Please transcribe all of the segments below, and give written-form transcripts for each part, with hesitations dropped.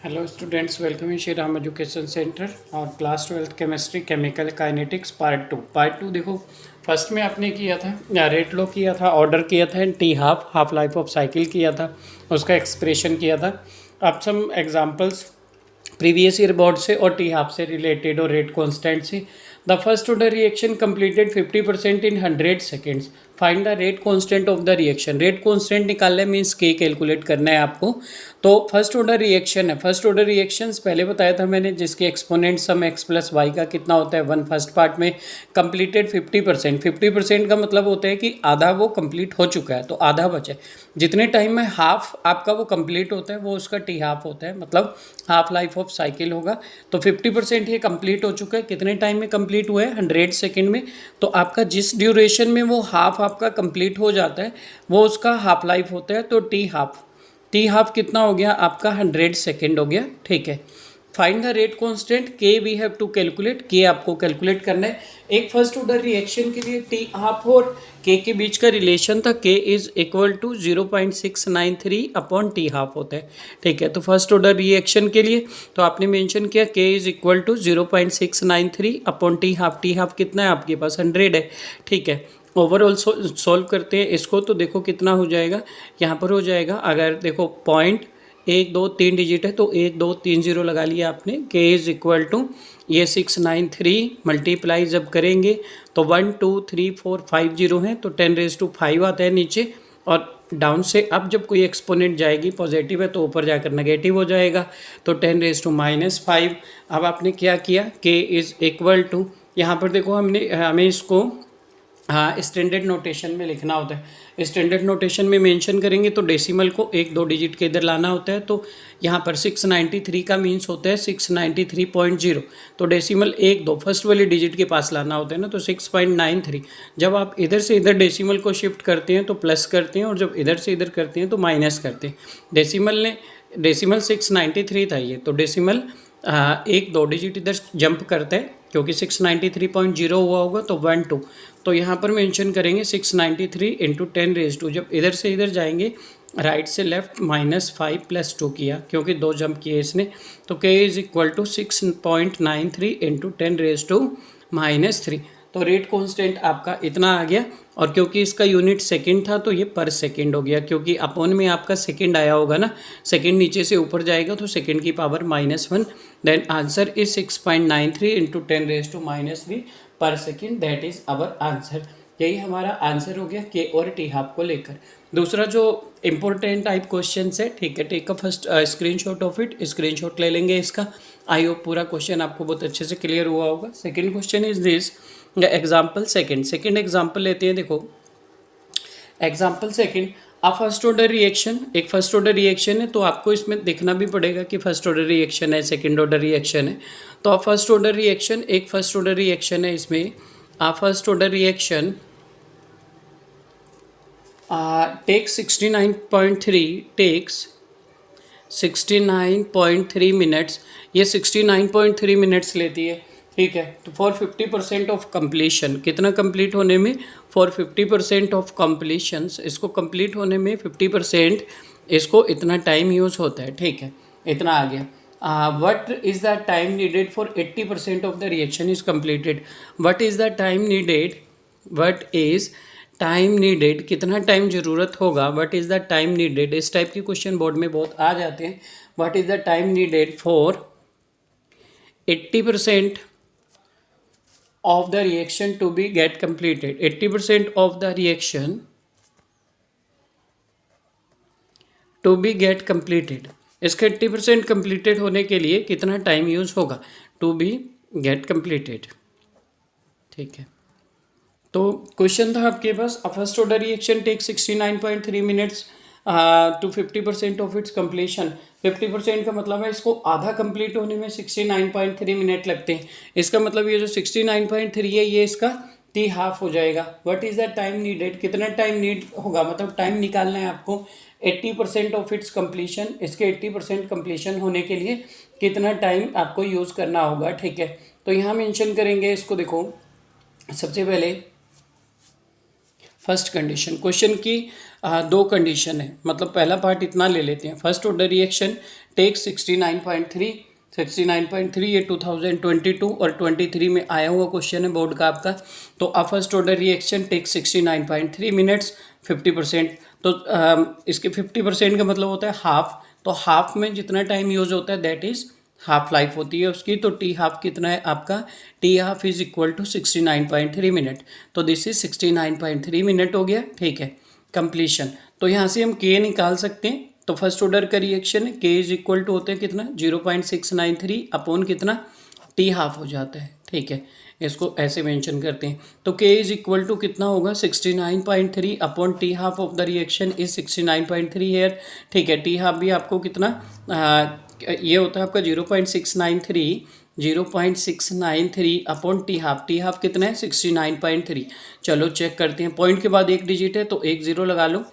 Hello students, welcome in Shri Ram education centre और class 12th chemistry chemical kinetics part two देखो। First में आपने किया था रेट लो किया था, ऑर्डर किया था and T half life of cycle किया था, उसका एक्सप्रेशन किया था। अब some examples previous year board से और टी हाफ से रिलेटेड और रेट कांस्टेंट से। The first order reaction completed 50% in 100 seconds. Find the rate constant of the reaction. Rate constant निकालने मीन्स के कैलकुलेट करना है आपको। तो फर्स्ट ऑर्डर रिएक्शन है, फर्स्ट ऑर्डर रिएक्शंस पहले बताया था मैंने, जिसके एक्सपोनेंट सम एक्स प्लस वाई का कितना होता है 1। फर्स्ट पार्ट में कंप्लीटेड 50%। 50% का मतलब होता है कि आधा वो कंप्लीट हो चुका है तो आधा बचा है। जितने टाइम में हाफ आपका वो कंप्लीट होता है वो उसका टी हाफ होता है, मतलब हाफ लाइफ ऑफ साइकिल होगा। तो 50% ये कंप्लीट हो चुका है। कितने टाइम में कंप्लीट हुआ है? 100 सेकेंड में। तो आपका जिस ड्यूरेशन में वो हाफ आपका कंप्लीट हो जाता है वो उसका हाफ लाइफ होता है। तो टी हाफ कितना हो गया आपका? 100 सेकेंड हो गया। ठीक है, फाइंड द रेट कांस्टेंट के वी हैव टू कैलकुलेट। के आपको कैलकुलेट करना है। एक फर्स्ट ऑर्डर रिएक्शन के लिए टी हाफ और के बीच का रिलेशन था, K is equal to 0.693 upon T half होता है। ठीक है, तो फर्स्ट ऑर्डर रिएक्शन के लिए तो आपने मेंशन किया K is equal to 0.693 upon T half. T half कितना है आपके पास? 100 है। ठीक है, ओवरऑल सॉल्व करते हैं इसको तो देखो कितना हो जाएगा। यहाँ पर हो जाएगा, अगर देखो पॉइंट 1 2 3 डिजिट है तो 1 2 3 0 लगा लिया आपने। के इज इक्वल टू ये 693 मल्टीप्लाई जब करेंगे तो 1 2 3 4 5 0 है तो 10⁵ आता है नीचे। और डाउन से अब जब कोई एक्सपोनेंट जाएगी पॉजिटिव है तो ऊपर जाकर नेगेटिव हो जाएगा तो 10⁻⁵। अब आपने क्या किया? के इज इक्वल टू, यहाँ पर देखो हमें इसको स्टैंडर्ड नोटेशन में लिखना होता है। स्टैंडर्ड नोटेशन में मेंशन करेंगे तो डेसिमल को 1 2 डिजिट के इधर लाना होता है। तो यहाँ पर 693 का मीन्स होता है 693.0। तो डेसिमल 1 2 फर्स्ट वाले डिजिट के पास लाना होता है ना, तो 6.93। जब आप इधर से इधर डेसिमल को शिफ्ट करते हैं तो प्लस करते हैं और जब इधर से इधर करते हैं तो माइनस करते हैं। डेसिमल 693 था ये, तो डेसिमल 1 2 डिजिट इधर जंप करता है क्योंकि 693.0 हुआ होगा तो 1 2। तो यहाँ पर मेंशन करेंगे 693 इंटू 10⁻²। जब इधर से इधर जाएंगे राइट से लेफ्ट -5 + 2 किया क्योंकि 2 जंप किए इसने। तो के इज इक्वल टू 6.93 इंटू 10⁻³ तो रेट कांस्टेंट आपका इतना आ गया। और क्योंकि इसका यूनिट सेकंड था तो ये पर सेकंड हो गया, क्योंकि अपॉन में आपका सेकंड आया होगा ना, सेकंड नीचे से ऊपर जाएगा तो सेकंड की power -1। Then answer is 6.93 into 10⁻³ per second. That is our answer. यही हमारा आंसर हो गया के और टी हाफ को लेकर। दूसरा जो इम्पोर्टेंट टाइप क्वेश्चन है, ठीक है, take a first screenshot of it. Screenshot ले लेंगे इसका। आई होप पूरा क्वेश्चन आपको बहुत अच्छे से क्लियर हुआ होगा। Second question is this, example second example लेते हैं। देखो example second, first order reaction, एक फर्स्ट ऑर्डर रिएक्शन है तो आपको इसमें देखना भी पड़ेगा कि फर्स्ट ऑर्डर रिएक्शन है सेकंड ऑर्डर रिएक्शन है। तो फर्स्ट ऑर्डर रिएक्शन, एक फर्स्ट ऑर्डर रिएक्शन है, इसमें first order reaction takes 69.3 minutes. ये 69.3 मिनट्स लेती है। ठीक है, तो फॉर 50% ऑफ कंप्लीशन, कितना कंप्लीट होने में? फॉर 50% ऑफ कंप्लीशन, इसको कंप्लीट होने में 50% इसको इतना टाइम यूज़ होता है। ठीक है, इतना आ गया। What is the time needed for 80% of the reaction is completed. What is the time needed, what is time needed, कितना टाइम ज़रूरत होगा? What is the time needed, इस टाइप के क्वेश्चन बोर्ड में बहुत आ जाते हैं। What is the time needed for 80% of the reaction to be get completed। 80% of the reaction to be get completed, इसका 80% completed होने के लिए कितना टाइम यूज होगा? to be get completed। ठीक है, तो क्वेश्चन था आपके पास, first order reaction take 69.3 minutes to 50% of its completion. 50% का मतलब है इसको आधा कंप्लीट होने में 69.3 मिनट लगते हैं। इसका मतलब ये जो 69.3 है ये इसका टी हाफ हो जाएगा। What is the time needed, कितना टाइम नीड होगा, मतलब टाइम निकालना है आपको 80% ऑफ इट्स कंप्लीशन। इसके 80% कंप्लीशन होने के लिए कितना टाइम आपको यूज़ करना होगा। ठीक है, तो यहाँ मेंशन करेंगे इसको। देखो सबसे पहले फर्स्ट कंडीशन, क्वेश्चन की दो कंडीशन है, मतलब पहला पार्ट इतना ले लेते हैं। फर्स्ट ऑर्डर रिएक्शन टेक 69.3, 69.3 ये 2022 और 23 में आया हुआ क्वेश्चन है बोर्ड का आपका। तो a first order reaction take 69.3 minutes 50%। तो इसके 50% का मतलब होता है हाफ। तो हाफ में जितना टाइम यूज होता है दैट इज हाफ लाइफ होती है उसकी। तो टी हाफ कितना है आपका, t half is equal to 69.3 minute. तो दिस इज 69.3 मिनट हो गया, ठीक है, कंप्लीशन। तो यहाँ से हम के निकाल सकते हैं। तो फर्स्ट ऑर्डर का रिएक्शन है, के इज इक्वल टू होते हैं कितना 0.693 अपॉन कितना टी हाफ हो जाता है, ठीक है, इसको ऐसे मेंशन करते हैं। तो के इज इक्वल टू कितना होगा 69.3 upon T half of the reaction is 69.3 here, ठीक है। टी हाफ भी आपको कितना ये होता है आपका 0.693 अपॉन टी हाफ कितना है 69.3। चलो चेक करते हैं। पॉइंट के बाद एक डिजिट है तो एक जीरो लगा लो,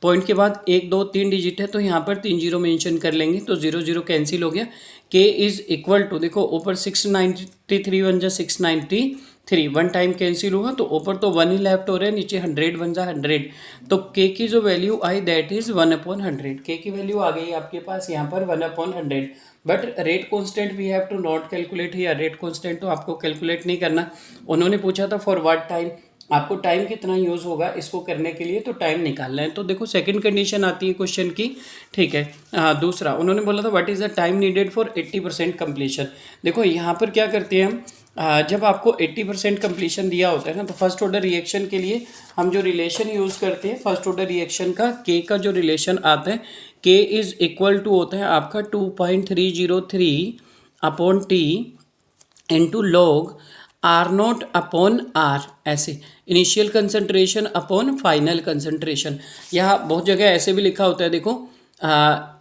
पॉइंट के बाद 1 2 3 डिजिट है तो यहाँ पर 3 जीरो मेंशन कर लेंगे, तो 0 0 कैंसिल हो गया। के इज इक्वल टू देखो ऊपर 693 बन जा 693, वन टाइम कैंसिल हुआ तो ऊपर तो 1 ही लेफ्ट हो रहा है, नीचे 100 बन जा 100। तो के की जो वैल्यू आई दैट इज 1/100। के की वैल्यू आ गई आपके पास यहाँ पर 1/100। But rate constant we have to not calculate here. Rate constant तो आपको कैलकुलेट नहीं करना। उन्होंने पूछा था फॉर व्हाट टाइम, आपको टाइम कितना यूज़ होगा इसको करने के लिए, तो टाइम निकालना है। तो देखो सेकंड कंडीशन आती है क्वेश्चन की, ठीक है। दूसरा उन्होंने बोला था what is the time needed for 80% completion. देखो यहाँ पर क्या करते हैं हम, जब आपको 80% कंप्लीशन दिया होता है ना, तो फर्स्ट ऑर्डर रिएक्शन के लिए हम जो रिलेशन यूज़ करते हैं फर्स्ट ऑर्डर रिएक्शन का, के का जो रिलेशन आता है, के इज़ इक्वल टू होता है आपका 2.303 upon T into log R0 upon R, ऐसे initial concentration upon final concentration. यहाँ बहुत जगह ऐसे भी लिखा होता है देखो,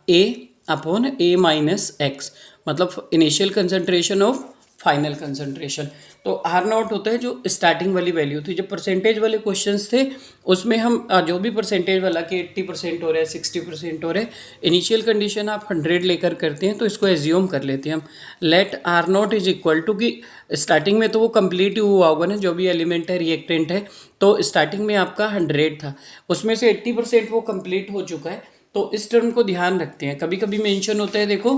A upon A minus X, मतलब initial concentration of final concentration. तो R0 होता है जो स्टार्टिंग वाली वैल्यू थी। जब परसेंटेज वाले क्वेश्चंस थे उसमें हम जो भी परसेंटेज वाला कि 80% हो रहा है 60% हो रहा है, इनिशियल कंडीशन आप 100 लेकर करते हैं तो इसको एज्यूम कर लेते हैं हम। Let R0 is equal to कि स्टार्टिंग में तो वो कंप्लीट ही हुआ होगा ना, जो भी एलिमेंट है रिएक्टेंट है, तो स्टार्टिंग में आपका 100 था, उसमें से 80% वो कंप्लीट हो चुका है। तो इस टर्म को ध्यान रखते हैं। कभी कभी मेंशन होता है देखो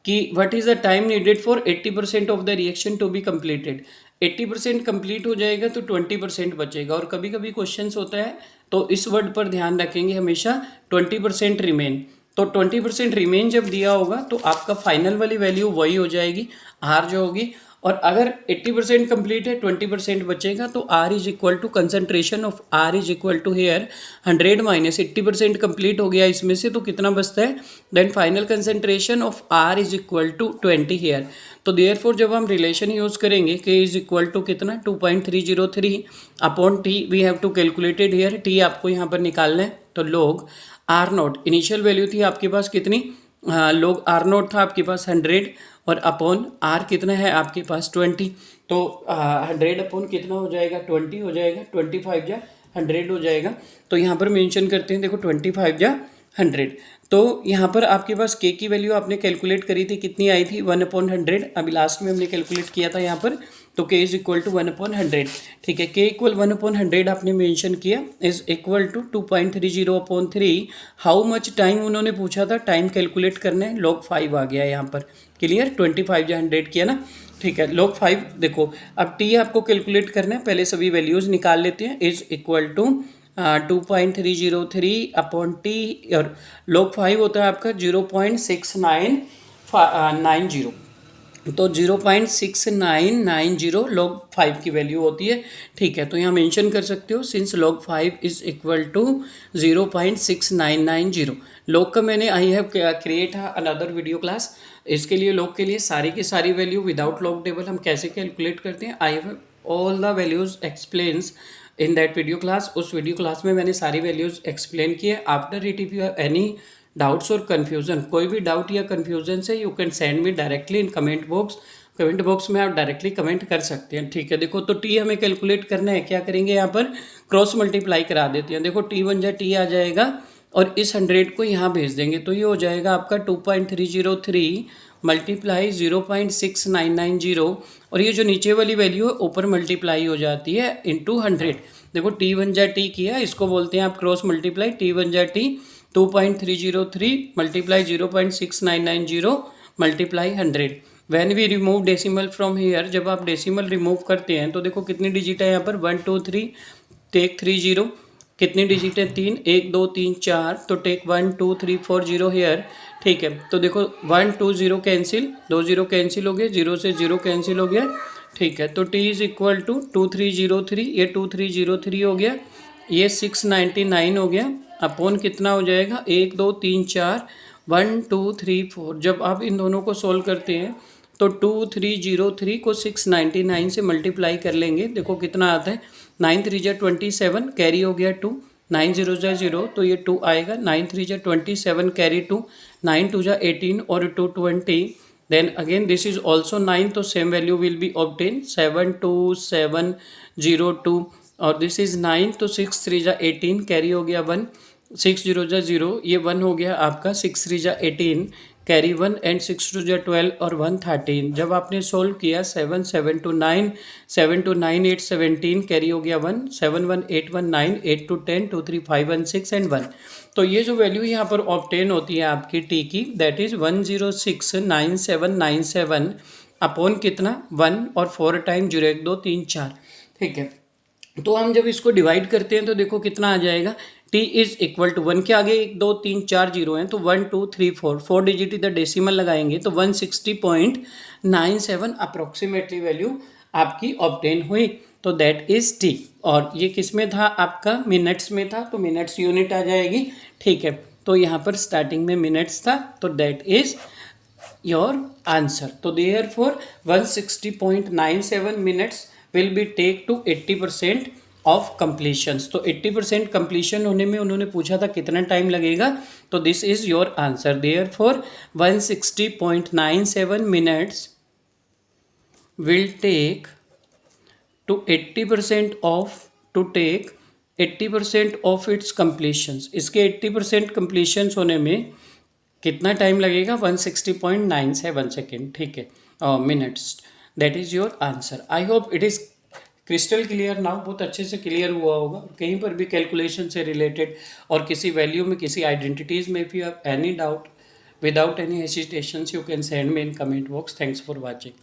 कि what is the time needed for 80% of the reaction to be completed. 80% complete हो जाएगा तो 20% बचेगा। और कभी कभी क्वेश्चंस होता है तो इस वर्ड पर ध्यान रखेंगे हमेशा 20% रिमेन। तो 20% रिमेन जब दिया होगा तो आपका फाइनल वाली वैल्यू वही हो जाएगी, आर जो होगी। और अगर 80% कंप्लीट है 20% बचेगा तो R is equal to concentration of R is equal to here 100 minus 80% complete हो गया इसमें से, तो कितना बचता है, then final concentration of R is equal to 20 here. तो देयरफॉर जब हम रिलेशन यूज करेंगे के इज इक्वल टू कितना 2.303 upon t, we have to calculated here, t आपको यहाँ पर निकालना है। तो लोग R0 इनिशियल वैल्यू थी आपके पास कितनी, लोग R0 था आपके पास 100 और अपॉन आर कितना है आपके पास 20। तो 100 अपॉन कितना हो जाएगा 20 हो जाएगा, 25 जा 100 हो जाएगा। तो यहाँ पर मेंशन करते हैं देखो 25 जा 100। तो यहाँ पर आपके पास के की वैल्यू आपने कैलकुलेट करी थी, कितनी आई थी 1/100। अभी लास्ट में हमने कैलकुलेट किया था यहाँ पर, तो के इज इक्वल टू 1/100, ठीक है। के इक्वल 1/100 आपने मेंशन किया is equal to 2.30/3। How much time उन्होंने पूछा था, टाइम कैलकुलेट करना है, log 5 आ गया यहाँ पर, क्लियर। 25 जा 100 किया ना, ठीक है। log 5 देखो अब टी आपको कैलकुलेट करना है, पहले सभी वैल्यूज़ निकाल लेते हैं। Is equal to 2.303 upon t और log 5 होता है आपका 0.6990, तो 0.6990 log 5 की वैल्यू होती है, ठीक है। तो यहाँ मेंशन कर सकते हो since log 5 is equal to 0.6990। log का मैंने I have create another video class, इसके लिए log के लिए सारी की सारी वैल्यू विदाउट log टेबल हम कैसे कैलकुलेट करते हैं, I have all the values explains in that video class. उस वीडियो क्लास में मैंने सारी वैल्यूज एक्सप्लेन की है। After it if you have any doubts और कन्फ्यूज़न, कोई भी डाउट या कन्फ्यूज़न से you can send me directly in comment box. Comment box में आप डायरेक्टली कमेंट कर सकते हैं, ठीक है। देखो तो टी हमें कैलकुलेट करना है, क्या करेंगे यहाँ पर क्रॉस मल्टीप्लाई करा देते हैं। देखो टी 1 जा टी आ जाएगा और इस 100 को यहाँ भेज देंगे, तो ये हो जाएगा आपका 2.303 मल्टीप्लाई 0.6990 और ये जो नीचे वाली वैल्यू है ऊपर मल्टीप्लाई हो जाती है इंटू 100। देखो टी 1 जा टी किया, इसको बोलते हैं आप क्रॉस मल्टीप्लाई, टी 1 जा t 2.303 multiply 0.6990 multiply 100। When we remove decimal from here, जब आप डेसिमल रिमूव करते हैं तो देखो कितनी डिजिट है यहाँ पर 1 2 3, टेक 3 0। कितनी डिजिट है 3, 1 2 3 4, तो टेक 1 2 3 4 0 हेयर। ठीक है, तो देखो 1 2 0 कैंसिल, 2 0 कैंसिल हो गए, 0 से 0 कैंसिल हो गया। ठीक है, तो t इज इक्वल टू 2303, ये 2303 हो गया, ये 699 हो गया, अपॉन कितना हो जाएगा 1 2 3 4 1 2 3 4। जब आप इन दोनों को सोल्व करते हैं तो 2303 को 699 से मल्टीप्लाई कर लेंगे, देखो कितना आता है 9 3 जा 27, कैरी हो गया 2, 9 0 जा 0, तो ये 2 आएगा, 9 3 जा 27 कैरी 2, 9 2 जा 18 और 2 20, then again this is also 9, तो same value will be obtain 7 2 7 0 2, और दिस इज 9, तो 6 3 जा 18 कैरी हो गया 1, 6 0 जा 0, ये 1 हो गया आपका, 6 3 जा 18 कैरी 1 एंड 6 2 जा 12 और 1 13। जब आपने सोल्व किया 7 7 to 9, 7 to 9 8 17 कैरी हो गया 1, 7 1 8 1 9, 8 to 10 2 3 5 1 6 एंड 1। तो ये जो वैल्यू यहाँ पर ऑब्टेन होती है आपकी टी की, दैट इज 1069797 अपॉन कितना 1 और 4 टाइम 0 1 2 3 4। ठीक है, तो हम जब इसको डिवाइड करते हैं तो देखो कितना आ जाएगा, t इज इक्वल टू 1 के आगे 1 2 3 4 जीरो हैं, तो 1 2 3 4 डिजिट इधर डेसिमल लगाएंगे तो 160.97 अप्रोक्सीमेटली वैल्यू आपकी ऑब्टेन हुई, तो दैट इज t। और ये किस में था आपका, मिनट्स में था, तो मिनट्स यूनिट आ जाएगी। ठीक है, तो यहाँ पर स्टार्टिंग में मिनट्स था, तो दैट इज योर आंसर। तो therefore 160.97 minutes will be take to 80% of completions. तो 80% कंप्लीशन होने में उन्होंने पूछा था कितना टाइम लगेगा, तो this is your answer. Therefore 160.97 minutes will take to 80% of its completions. इसके 80% कंप्लीशंस होने में कितना टाइम लगेगा, 160.97 सेकेंड। ठीक है, minutes, that is your answer. I hope it is crystal clear now, बहुत अच्छे से क्लियर हुआ होगा। कहीं पर भी कैलकुलेशन से रिलेटेड और किसी वैल्यू में, किसी आइडेंटिटीज़ में, if you have any doubt, without any hesitations, you can send me in comment box. Thanks for watching.